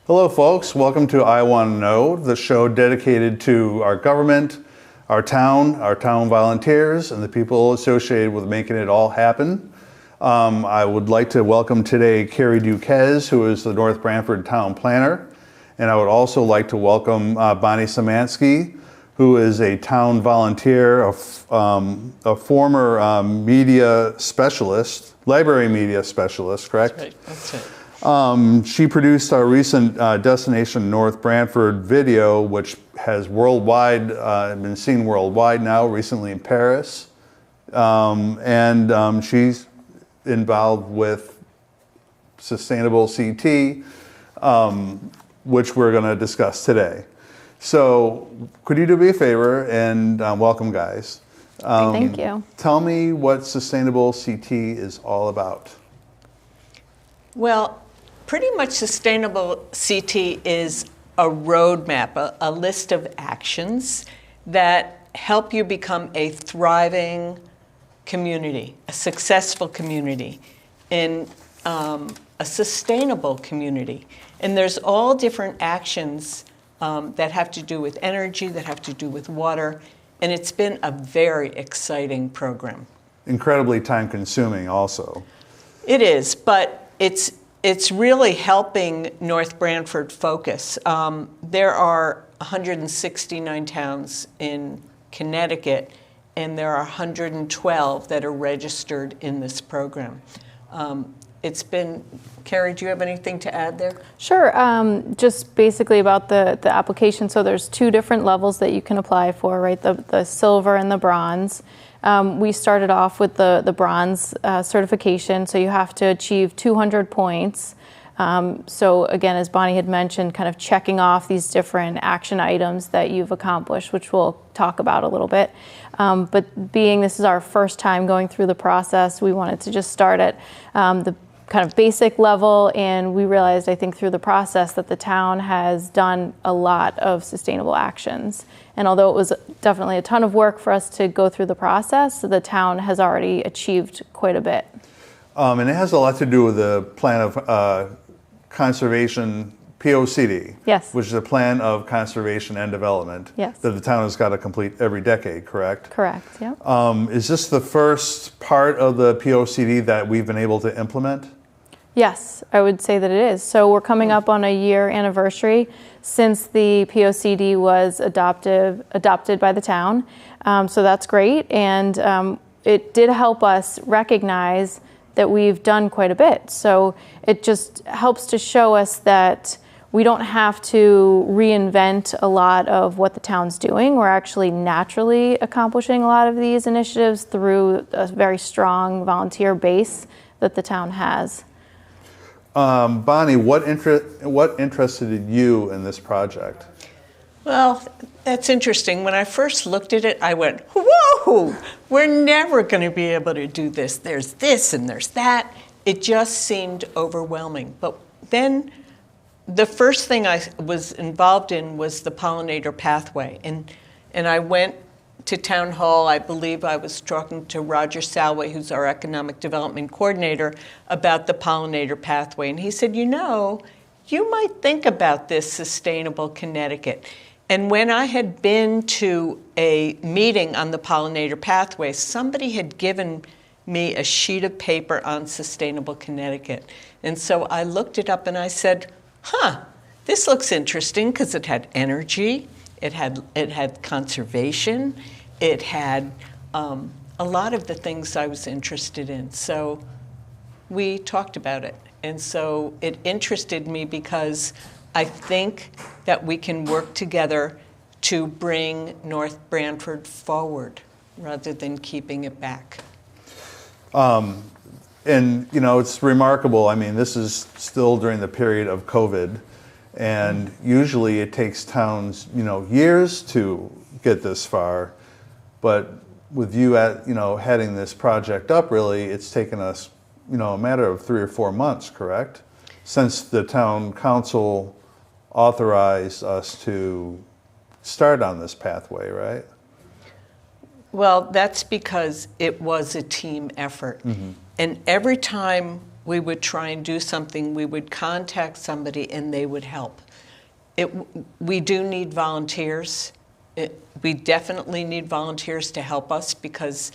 Hello folks, welcome to I Want to Know, the show dedicated to our government, our town volunteers, and the people associated with making it all happen. I would like to welcome today Carey Duques, who is the North Branford Town Planner. And I would also like to welcome Bonnie Symansky, who is a town volunteer, a former media specialist, library media specialist, correct? That's right, that's right. She produced our recent Destination North Branford video, which has been seen worldwide now, recently in Paris. She's involved with Sustainable CT, which we're going to discuss today. So could you do me a favor and welcome, guys. Thank you. Tell me what Sustainable CT is all about. Well, pretty much Sustainable CT is a roadmap, a list of actions that help you become a thriving community, a successful community, and a sustainable community. And there's all different actions that have to do with energy, that have to do with water, and it's been a very exciting program. Incredibly time-consuming also. It is, but it's really helping North Branford focus. There are 169 towns in Connecticut, and there are 112 that are registered in this program. It's been, Carey, do you have anything to add there? Sure, just basically about the application. So there's two different levels that you can apply for, right? The silver and the bronze. We started off with the bronze certification, so you have to achieve 200 points. So again, as Bonnie had mentioned, kind of checking off these different action items that you've accomplished, which we'll talk about a little bit. But being this is our first time going through the process, we wanted to just start at the kind of basic level, and we realized, I think, through the process that the town has done a lot of sustainable actions. And although it was definitely a ton of work for us to go through the process, the town has already achieved quite a bit. And it has a lot to do with the plan of conservation, POCD, yes, which is a plan of conservation and development, yes, that the town has got to complete every decade, correct? Correct, yeah. Is this the first part of the POCD that we've been able to implement? Yes, I would say that it is. So we're coming up on a year anniversary since the POCD was adopted by the town. So that's great. And it did help us recognize that we've done quite a bit. So it just helps to show us that we don't have to reinvent a lot of what the town's doing. We're actually naturally accomplishing a lot of these initiatives through a very strong volunteer base that the town has. Bonnie, what interested you in this project? Well, that's interesting. When I first looked at it, I went, whoa, we're never going to be able to do this. There's this and there's that. It just seemed overwhelming. But then the first thing I was involved in was the pollinator pathway. And I went to town hall. I believe I was talking to Roger Salway, who's our economic development coordinator, about the pollinator pathway. And he said, you know, you might think about this Sustainable Connecticut. And when I had been to a meeting on the pollinator pathway, somebody had given me a sheet of paper on Sustainable Connecticut. And so I looked it up and I said, this looks interesting, because it had energy, it had conservation, it had a lot of the things I was interested in. So we talked about it. And so it interested me because I think that we can work together to bring North Branford forward rather than keeping it back. And, you know, it's remarkable. I mean, this is still during the period of COVID, and usually it takes towns, you know, years to get this far. But with you heading this project up, really, it's taken us, you know, a matter of 3 or 4 months, correct? Since the town council authorized us to start on this pathway, right? Well, that's because it was a team effort. Mm-hmm. And every time we would try and do something, we would contact somebody and they would help. We do need volunteers. We definitely need volunteers to help us because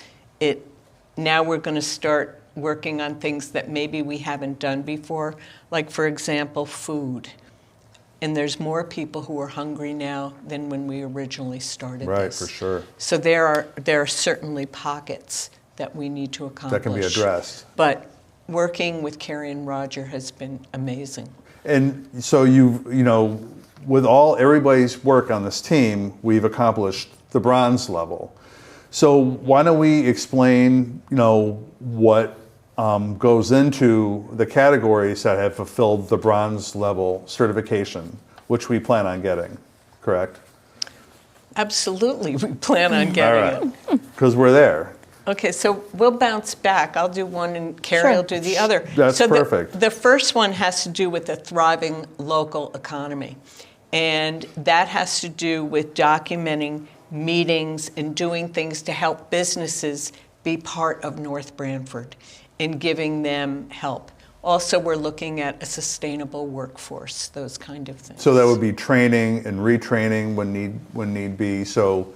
now we're going to start working on things that maybe we haven't done before, like, for example, food. And there's more people who are hungry now than when we originally started Right, this. for sure. So there are certainly pockets that we need to accomplish. That can be addressed. But working with Carey and Roger has been amazing. And so with everybody's work on this team, we've accomplished the bronze level. So why don't we explain, what goes into the categories that have fulfilled the bronze level certification, which we plan on getting, correct? Absolutely, we plan on getting it. Because we're there. Okay, so we'll bounce back. I'll do one and Carey will do the other. That's perfect. The first one has to do with a thriving local economy. And that has to do with documenting meetings and doing things to help businesses be part of North Branford and giving them help. Also, we're looking at a sustainable workforce, those kind of things. So that would be training and retraining when need be. So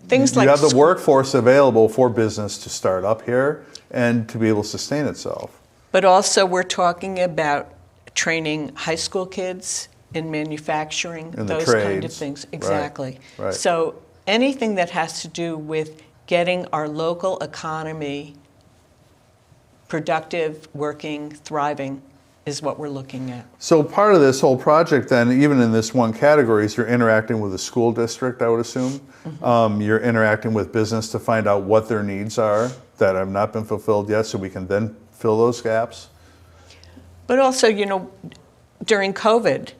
things you like have the workforce available for business to start up here and to be able to sustain itself. But also we're talking about training high school kids in manufacturing, in the those trades. kind of things. Exactly. Right. So anything that has to do with getting our local economy productive, working, thriving is what we're looking at. So part of this whole project then, even in this one category, is you're interacting with the school district, I would assume. Mm-hmm. You're interacting with business to find out what their needs are that have not been fulfilled yet, so we can then fill those gaps. But also, during COVID,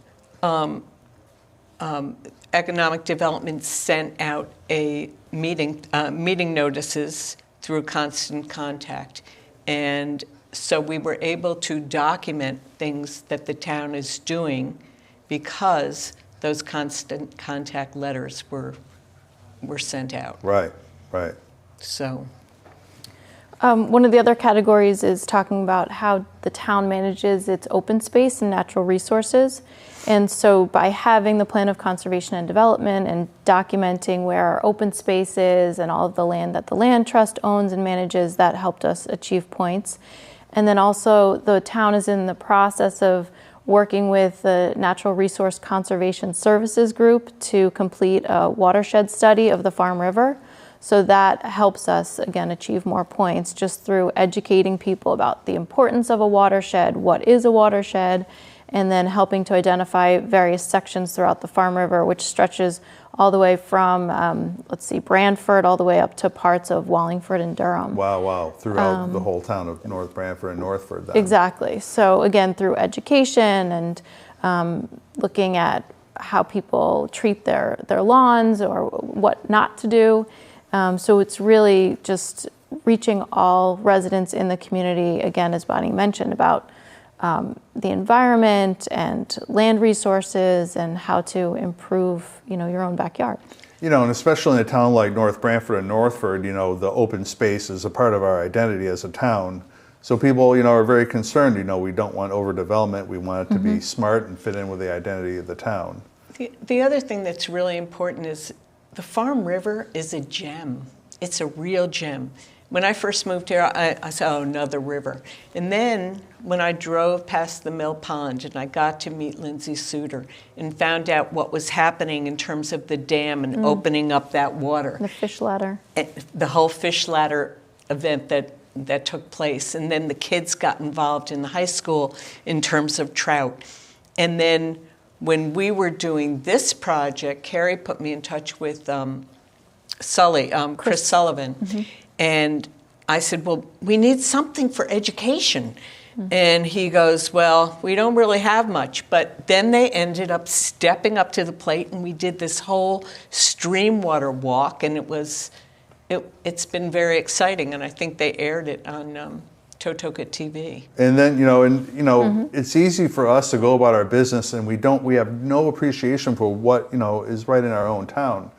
economic development sent out a meeting notices through Constant Contact. And so we were able to document things that the town is doing because those Constant Contact letters were sent out. Right. So. One of the other categories is talking about how the town manages its open space and natural resources. And so by having the plan of conservation and development and documenting where our open space is and all of the land that the land trust owns and manages, that helped us achieve points. And then also the town is in the process of working with the Natural Resource Conservation Services Group to complete a watershed study of the Farm River. So that helps us, again, achieve more points just through educating people about the importance of a watershed, what is a watershed, and then helping to identify various sections throughout the Farm River, which stretches all the way from, Branford, all the way up to parts of Wallingford and Durham. Wow. Throughout the whole town of North Branford and Northford then. Exactly. So again, through education and looking at how people treat their lawns or what not to do. So it's really just reaching all residents in the community, again, as Bonnie mentioned, about the environment and land resources and how to improve, your own backyard. And especially in a town like North Branford and Northford, the open space is a part of our identity as a town. So people, are very concerned, we don't want overdevelopment. We want it to be smart and fit in with the identity of the town. The other thing that's really important is the Farm River is a gem. It's a real gem. When I first moved here, I saw another river. And then when I drove past the Mill Pond and I got to meet Lindsay Suter and found out what was happening in terms of the dam and opening up that water. The fish ladder. The whole fish ladder event that took place. And then the kids got involved in the high school in terms of trout. And then when we were doing this project, Carey put me in touch with Chris Sullivan. Mm-hmm. And I said, well, we need something for education. Mm-hmm. And he goes, well, we don't really have much. But then they ended up stepping up to the plate, and we did this whole stream water walk. And it's been very exciting. And I think they aired it on Totoka TV. And then, it's easy for us to go about our business, and we have no appreciation for what, is right in our own town.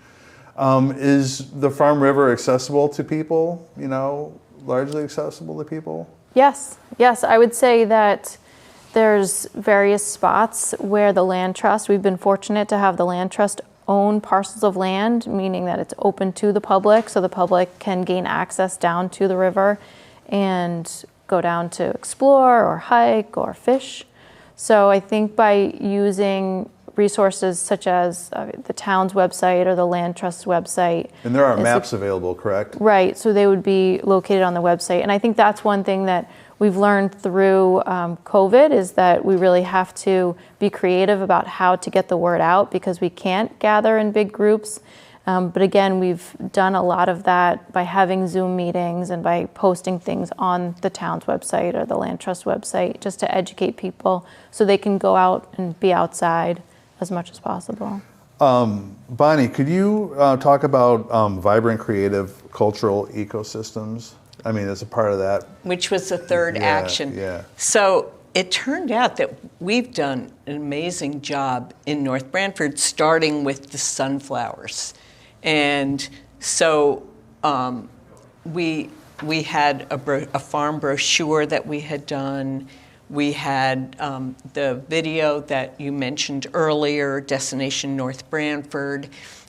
Is the Farm River accessible to people, largely accessible to people? Yes, yes. I would say that there's various spots where the land trust, we've been fortunate to have the land trust own parcels of land, meaning that it's open to the public, so the public can gain access down to the river and go down to explore or hike or fish. So I think by using resources such as the town's website or the land trust's website. And there are maps available, correct? Right, so they would be located on the website. And I think that's one thing that we've learned through COVID is that we really have to be creative about how to get the word out because we can't gather in big groups. But again, we've done a lot of that by having Zoom meetings and by posting things on the town's website or the Land Trust website just to educate people so they can go out and be outside as much as possible. Bonnie, could you talk about vibrant, creative, cultural ecosystems? I mean, as a part of that. Which was the third action. Yeah. So it turned out that we've done an amazing job in North Branford, starting with the sunflowers. And so we had a farm brochure that we had done. We had the video that you mentioned earlier, Destination North Branford,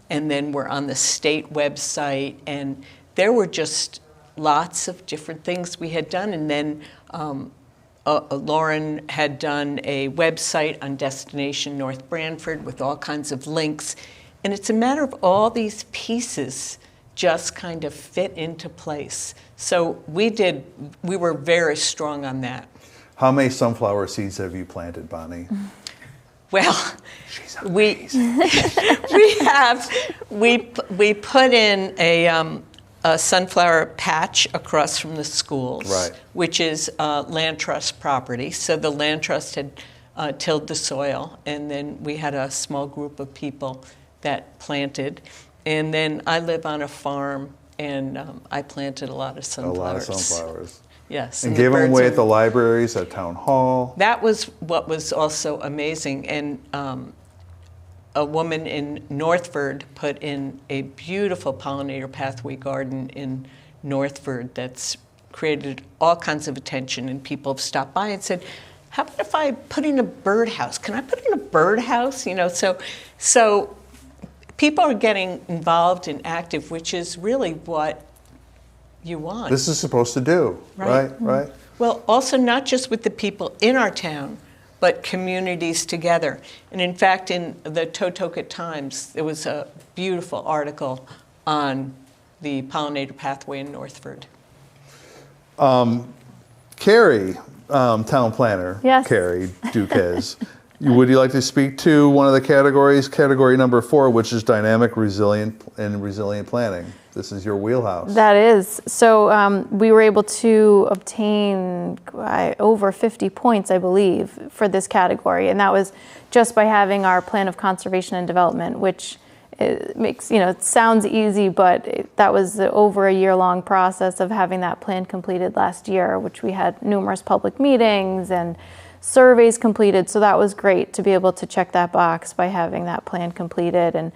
and then we're on the state website. And there were just lots of different things we had done. And then Lauren had done a website on Destination North Branford with all kinds of links. And it's a matter of all these pieces just kind of fit into place. So we were very strong on that. How many sunflower seeds have you planted, Bonnie? Well, we put in a sunflower patch across from the schools, right, which is Land Trust property. So the Land Trust had tilled the soil, and then we had a small group of people that planted. And then I live on a farm, and I planted a lot of sunflowers. A lot of sunflowers. Yes. And gave them away at the libraries, at town hall. That was what was also amazing. And a woman in Northford put in a beautiful pollinator pathway garden in Northford that's created all kinds of attention, and people have stopped by and said, how about if I put in a birdhouse? Can I put in a birdhouse? You know, so people are getting involved and active, which is really what you want. This is supposed to do, right? Right. Well, also not just with the people in our town, but communities together. And in fact, in the Totoka Times, there was a beautiful article on the pollinator pathway in Northford. Carey, town planner, yes. Carey Duques, would you like to speak to one of the categories, category number 4, which is dynamic, resilient, and resilient planning? This is your wheelhouse. That is. So we were able to obtain over 50 points, I believe, for this category. And that was just by having our plan of conservation and development, which it makes, it sounds easy, but that was over a year-long process of having that plan completed last year, which we had numerous public meetings and surveys completed. So that was great to be able to check that box by having that plan completed. And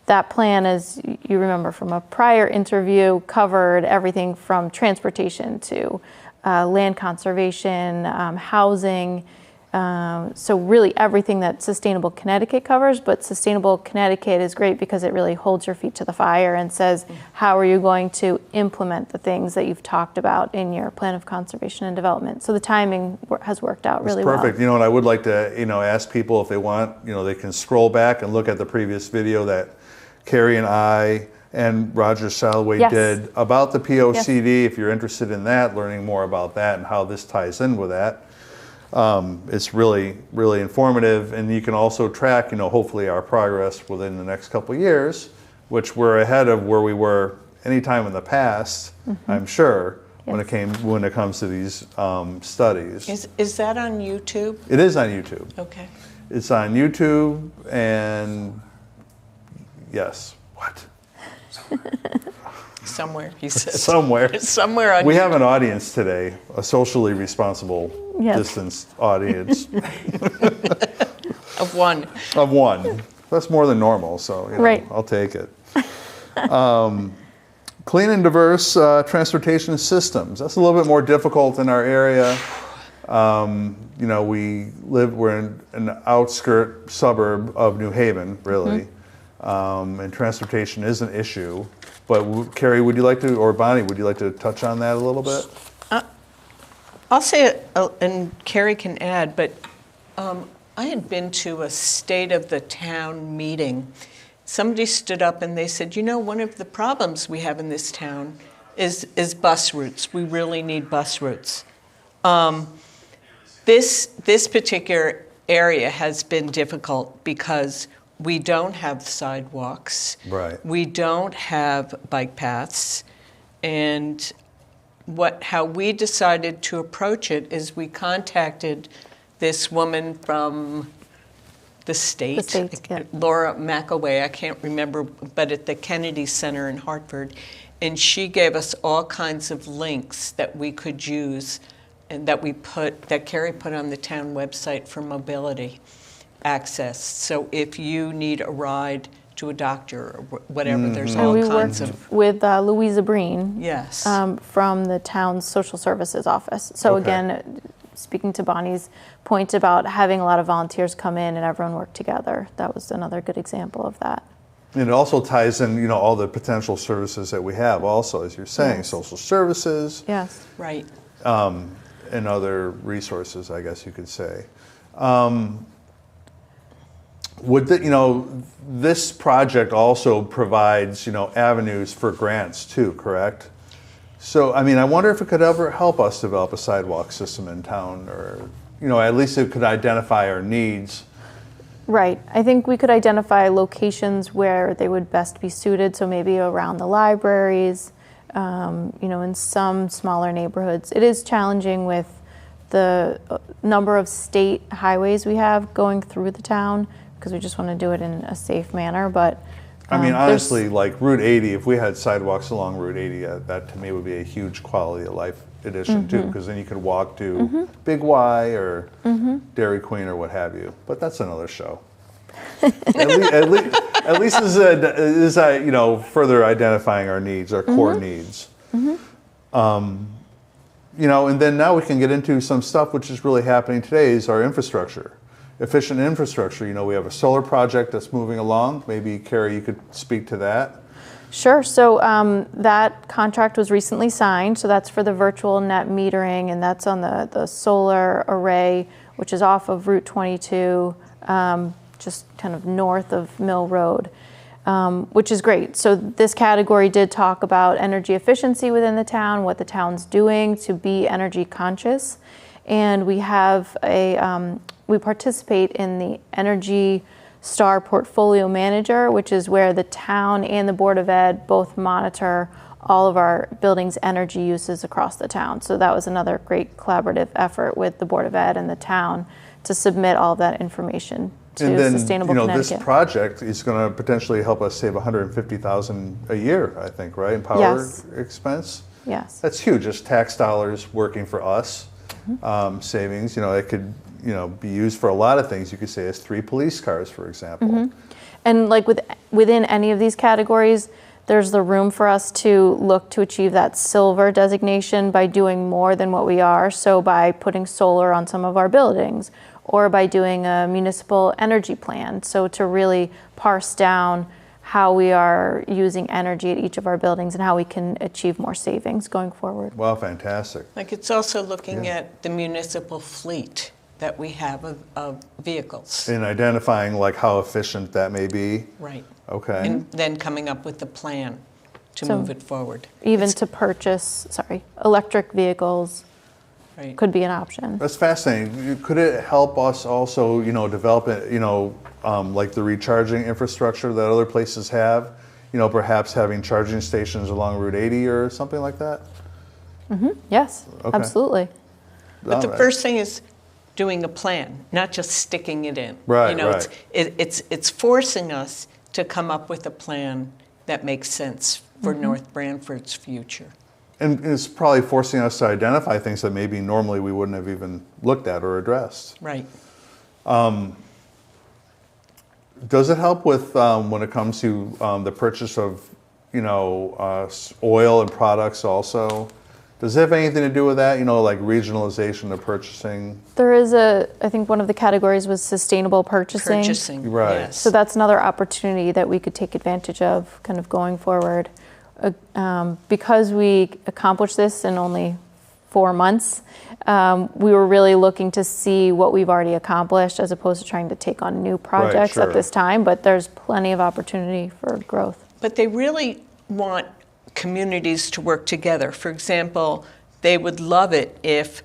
that plan, as you remember from a prior interview, covered everything from transportation to land conservation, housing. So really everything that Sustainable Connecticut covers, but Sustainable Connecticut is great because it really holds your feet to the fire and says, how are you going to implement the things that you've talked about in your plan of conservation and development? So the timing has worked out really well. Perfect. And I would like to, ask people if they want, they can scroll back and look at the previous video that Carey and I and Roger Shalway did about the POCD. If you're interested in that, learning more about that and how this ties in with that. It's really, really informative, and you can also track, hopefully our progress within the next couple of years, which we're ahead of where we were any time in the past, I'm sure, when it comes to these studies. Is that on YouTube? It is on YouTube. Okay. It's on YouTube, and yes, what? Somewhere, he says. Somewhere. Somewhere on We YouTube. have an audience today, a socially responsible distanced audience. Of one. Of one. That's more than normal, so Right. I'll take it. Clean and diverse transportation systems. That's a little bit more difficult in our area. You know, we're in an outskirt suburb of New Haven, really, and transportation is an issue. But Carey, would you like to, or Bonnie, would you like to touch on that a little bit? I'll say it, and Carey can add, but I had been to a state of the town meeting. Somebody stood up and they said, you know, one of the problems we have in this town is bus routes. We really need bus routes. This particular area has been difficult because we don't have sidewalks. Right. We don't have bike paths. And how we decided to approach it is we contacted this woman from the state, Yeah. Laura McAway, I can't remember, but at the Kennedy Center in Hartford. And she gave us all kinds of links that we could use and that Carey put on the town website for mobility access. So if you need a ride to a doctor or whatever, there's all kinds of... with Louisa Breen. Yes. From the town's social services office. So again, speaking to Bonnie's point about having a lot of volunteers come in and everyone work together, that was another good example of that. And it also ties in, you know, all the potential services that we have also, as you're saying, social services. Yes. Right. And other resources, I guess you could say. This project also provides, you know, avenues for grants too, correct? So, I mean, I wonder if it could ever help us develop a sidewalk system in town, or, you know, at least it could identify our needs. Right. I think we could identify locations where they would best be suited. So maybe around the libraries, you know, in some smaller neighborhoods. It is challenging with the number of state highways we have going through the town because we just want to do it in a safe manner. But I mean, honestly, like Route 80, if we had sidewalks along Route 80, that to me would be a huge quality of life addition too, because then you could walk to Big Y or Dairy Queen or what have you. But that's another show. at least is you know, further identifying our needs, our core needs. You know, and then now we can get into some stuff which is really happening today is our infrastructure. Efficient infrastructure. You know, we have a solar project that's moving along. Maybe, Carey, you could speak to that. Sure. So that contract was recently signed. So that's for the virtual net metering, and that's on the solar array, which is off of Route 22, just kind of north of Mill Road, which is great. So this category did talk about energy efficiency within the town, what the town's doing to be energy conscious. And we have we participate in the Energy Star Portfolio Manager, which is where the town and the Board of Ed both monitor all of our buildings' energy uses across the town. So that was another great collaborative effort with the Board of Ed and the town to submit all of that information to and then, Sustainable you know, Connecticut. this project is going to potentially help us save $150,000 a year, I think, right, in power expense? Yes. That's huge. Just tax dollars working for us, savings. You know, it could, you know, be used for a lot of things. You could say as 3 police cars, for example. And like within any of these categories, there's the room for us to look to achieve that silver designation by doing more than what we are. So by putting solar on some of our buildings, or by doing a municipal energy plan. So to really parse down how we are using energy at each of our buildings and how we can achieve more savings going forward. Well, fantastic. Like it's also looking at the municipal fleet that we have of vehicles. And identifying like how efficient that may be. Right. Okay. And then coming up with a plan to move it forward. Even to purchase, electric vehicles Right. could be an option. That's fascinating. Could it help us also, you know, develop it, you know, like the recharging infrastructure that other places have? You know, perhaps having charging stations along Route 80 or something like that? Yes, Okay. absolutely. But the first thing is doing a plan, not just sticking it in. Right, You know, right. it's forcing us to come up with a plan that makes sense for North Branford's future. And it's probably forcing us to identify things that maybe normally we wouldn't have even looked at or addressed. Right. Does it help with when it comes to the purchase of, oil and products also. Does it have anything to do with that? Like regionalization of purchasing? There is I think one of the categories was sustainable purchasing. Purchasing, Right. yes. So that's another opportunity that we could take advantage of kind of going forward. Because we accomplished this in only 4 months, we were really looking to see what we've already accomplished as opposed to trying to take on new projects sure. at this time, but there's plenty of opportunity for growth. But they really want communities to work together. For example, they would love it if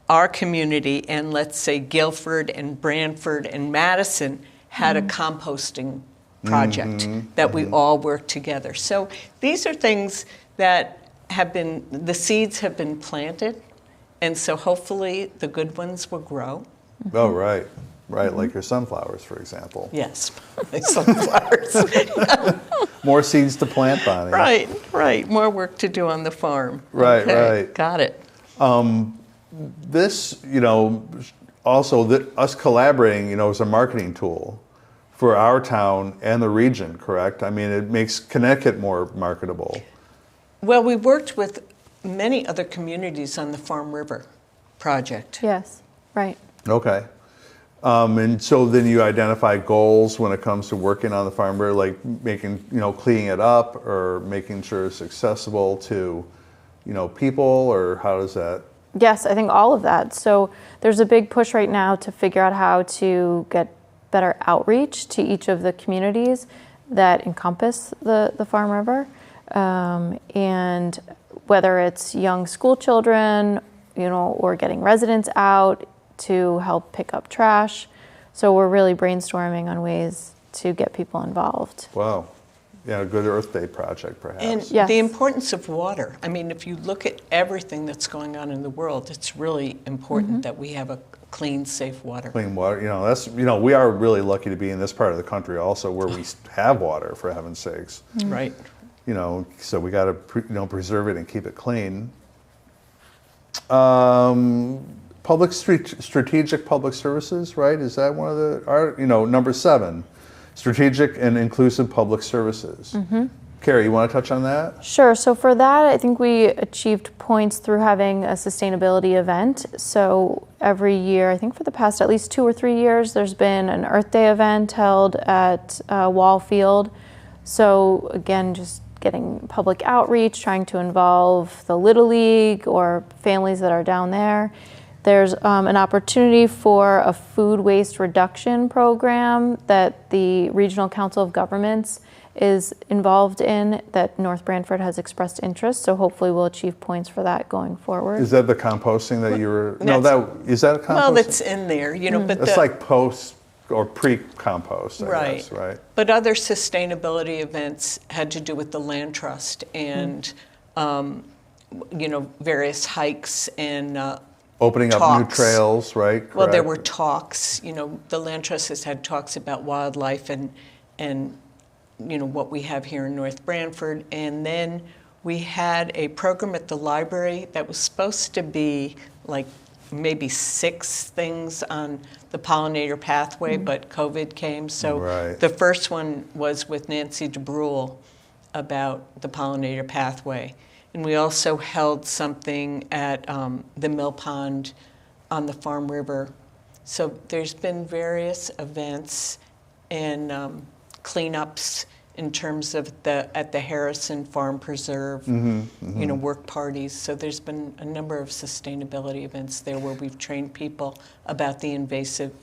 our community and let's say Guilford and Branford and Madison had a composting project that we all work together. So these are things that the seeds have been planted, and so hopefully the good ones will grow. Oh, right. Right, like your sunflowers, for example. Yes, like sunflowers. More seeds to plant, Bonnie. Right. More work to do on the farm. Right, Okay, right. Got it. This, also us collaborating, is a marketing tool for our town and the region, correct? I mean, it makes Connecticut more marketable. Well, we worked with many other communities on the Farm River project. Yes, right. Okay. And so then you identify goals when it comes to working on the farm river, like making, cleaning it up or making sure it's accessible to, people, or how does that? Yes, I think all of that. So there's a big push right now to figure out how to get better outreach to each of the communities that encompass the Farm River. And whether it's young school children, or getting residents out to help pick up trash. So we're really brainstorming on ways to get people involved. Wow. Yeah, a good Earth Day project, perhaps. And Yes. the importance of water. I mean, if you look at everything that's going on in the world, it's really important that we have a clean, safe water. Clean water, that's, we are really lucky to be in this part of the country also where we have water, for heaven's sakes. Right. So we got to, preserve it and keep it clean. Strategic public services, right? Is that one of number 7, strategic and inclusive public services. Carey, you want to touch on that? Sure. So for that, I think we achieved points through having a sustainability event. So every year, I think for the past at least 2 or 3 years, there's been an Earth Day event held at Wall Field. So again, just getting public outreach, trying to involve the Little League or families that are down there. There's an opportunity for a food waste reduction program that the Regional Council of Governments is involved in that North Branford has expressed interest. So hopefully we'll achieve points for that going forward. Is that the composting that you were? Is that a composting? Well, that's in there, but that's like post or pre-compost, I guess, right? But other sustainability events had to do with the land trust and, various hikes and opening talks. up new trails, right? Correct. Well, there were talks. The land trust has had talks about wildlife and what we have here in North Branford. And then we had a program at the library that was supposed to be like maybe 6 things on the pollinator pathway, but COVID came. So the first one was with Nancy DeBrule about the pollinator pathway. And we also held something at the Mill Pond on the Farm River. So there's been various events and cleanups in terms of at the Harrison Farm Preserve, work parties. So there's been a number of sustainability events there where we've trained people about the invasive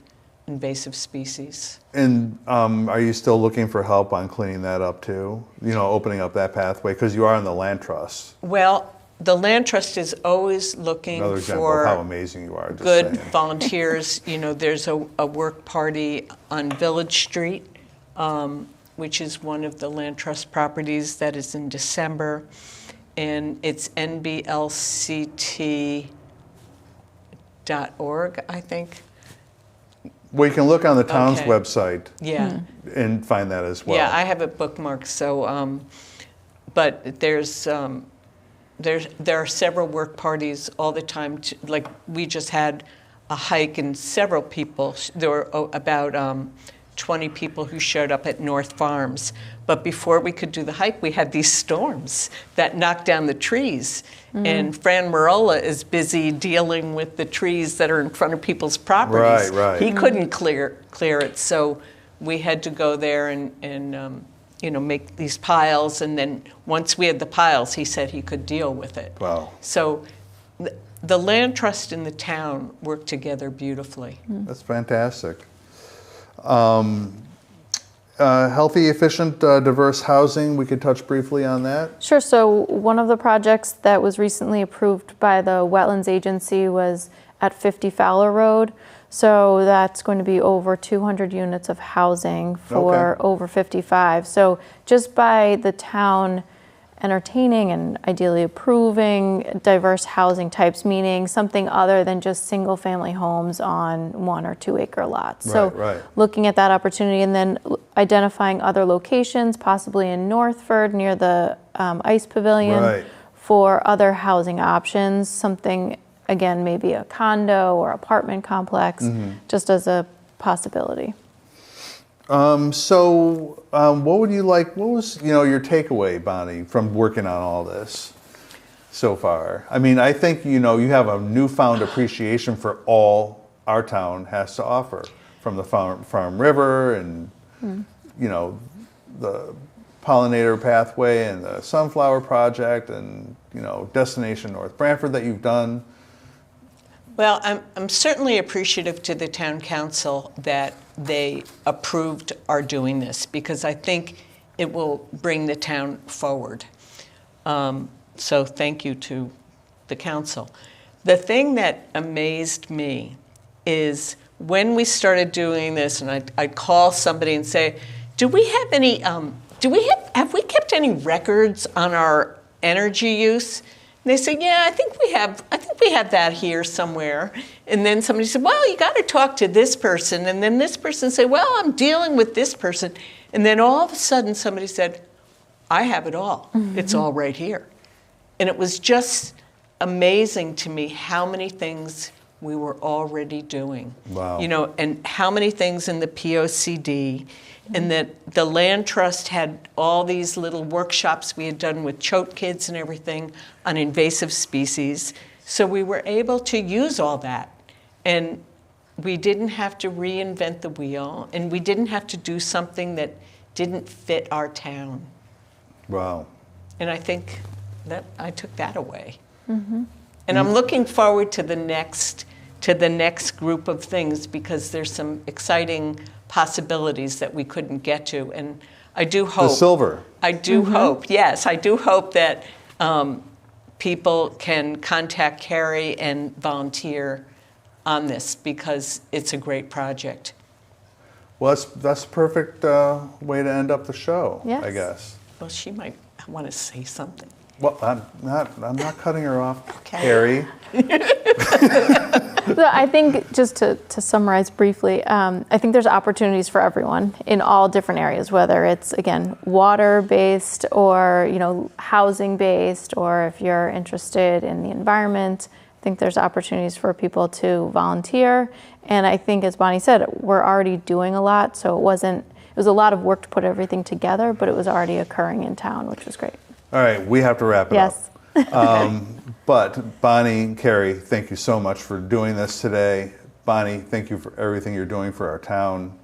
species. And are you still looking for help on cleaning that up too? Opening up that pathway, because you are in the land trust. Well, the land trust is always looking Another example for of how amazing you are. Just good saying. volunteers. There's a work party on Village Street, which is one of the land trust properties that is in December, and it's nblct.org, I think. Well, you can look on the town's website and find that as well. Yeah, I have it bookmarked. So, but there are several work parties all the time. Like we just had a hike, and several people. There were about 20 people who showed up at North Farms. But before we could do the hike, we had these storms that knocked down the trees. And Fran Marola is busy dealing with the trees that are in front of people's properties. Right. He couldn't clear it, so we had to go there and make these piles. And then once we had the piles, he said he could deal with it. Wow. So the land trust and the town work together beautifully. That's fantastic. Healthy, efficient, diverse housing, we could touch briefly on that. Sure. So one of the projects that was recently approved by the Wetlands Agency was at 50 Fowler Road. So that's going to be over 200 units of housing for over 55. So just by the town entertaining and ideally approving diverse housing types, meaning something other than just single family homes on 1 or 2 acre lots. So looking at that opportunity and then identifying other locations, possibly in Northford near the ice pavilion for other housing options, something again, maybe a condo or apartment complex, just as a possibility. What would you like, what was, your takeaway, Bonnie, from working on all this so far? I mean, I think, you have a newfound appreciation for all our town has to offer, from the Farm River and, the pollinator pathway and the sunflower project and, Destination North Branford that you've done. Well, I'm certainly appreciative to the town council that they approved our doing this, because I think it will bring the town forward. So thank you to the council. The thing that amazed me is when we started doing this, and I'd call somebody and say, "Do we have any? Have we kept any records on our energy use?" And they said, "Yeah, I think we have that here somewhere." And then somebody said, "Well, you got to talk to this person." And then this person said, "Well, I'm dealing with this person." And then all of a sudden somebody said, "I have it all. It's all right here." And it was just amazing to me how many things we were already doing. Wow. And how many things in the POCD. And that the land trust had all these little workshops we had done with Choate kids and everything on invasive species. So we were able to use all that. And we didn't have to reinvent the wheel. And we didn't have to do something that didn't fit our town. Wow. And I think that I took that away. And I'm looking forward to the next group of things, because there's some exciting possibilities that we couldn't get to. And I do hope... The silver. I do hope, yes. I do hope that people can contact Carey and volunteer on this, because it's a great project. Well, that's a perfect way to end up the show, Yes. I guess. Well, she might want to say something. Well, I'm not cutting her off, Carey. So I think, just to summarize briefly, I think there's opportunities for everyone in all different areas, whether it's, again, water-based or, housing-based, or if you're interested in the environment. I think there's opportunities for people to volunteer. And I think, as Bonnie said, we're already doing a lot, so it was a lot of work to put everything together, but it was already occurring in town, which was great. All right, we have to wrap it up. Yes. But Bonnie, Carey, thank you so much for doing this today. Bonnie, thank you for everything you're doing for our town.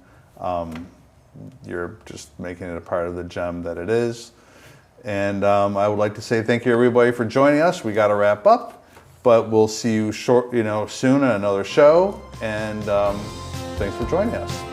You're just making it a part of the gem that it is. And I would like to say thank you, everybody, for joining us. We got to wrap up, but we'll see you soon on another show. And thanks for joining us.